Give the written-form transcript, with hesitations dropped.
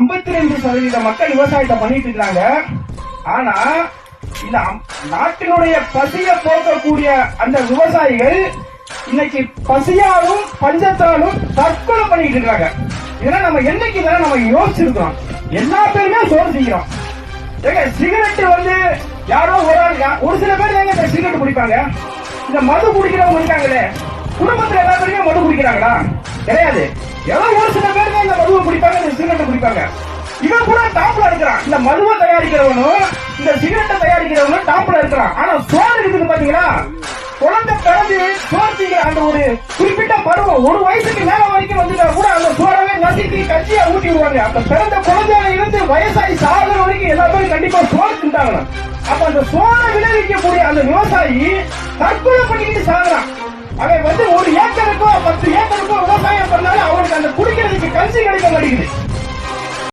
52% மக்கள் விவசாயத்தை பண்ணிட்டு இருக்காங்க. ஆனா இந்த நாட்டினுடைய பசிய போக்கக்கூடிய அந்த விவசாயிகள் இன்னைக்கு பசியாலும் பஞ்சத்தாலும் தற்கொலை பண்ணிட்டு இருக்காங்க. இதெல்லாம் நம்ம என்னைக்கு நம்ம யோசிச்சிருக்கோம். எல்லா பேருமே சோறு செய்யறோம். சிகரெட் யாரோ ஒரு சில பேர் இந்த சிகரெட் குடிப்பாங்க. இந்த மது குடிக்கிறவங்க இருக்காங்களே, குடும்பத்துல எல்லா பேருமே மது குடிக்கிறாங்களா? கிடையாது. ஏதோ ஒரு சில பேர் இந்த மதுவை குடிப்பாங்க, இந்த சிகரெட்டை குடிப்பாங்க. இவன் கூட டாப்ல இருக்கிறான். இந்த மதுவை தயாரிக்கிறவனும் இந்த சிகரெட்டை தயாரிக்கிறவனும் டாப்ல இருக்கிறான். ஆனா சோறு இருக்குது பாத்தீங்களா? குழந்தை பிறந்து சோறு செய்கிற அந்த ஒரு குறிப்பிட்ட பருவம், ஒரு வயசுக்கு மேல வரைக்கும் வந்துட்டா கூட அந்த சோறவே நசுக்கி கட்சியா ஊட்டி விடுவாங்க. அப்ப பிறந்த குழந்தையில இருந்து வயசாகி சாகுற வரைக்கும் எல்லா பேரும் கண்டிப்பா சோறு திண்டாங்க. அப்ப அந்த சோறை விளைவிக்கக்கூடிய அந்த விவசாயி தற்கொலை பண்ணிக்கிட்டு சாகுறான். அவன் ஒரு ஏக்கருக்கோ 10 ஏக்கருக்கோ விவசாயம் பண்ணாலும் அவனுக்கு அந்த குடிக்கிறதுக்கு கஞ்சி கிடைக்க மாட்டேங்குது.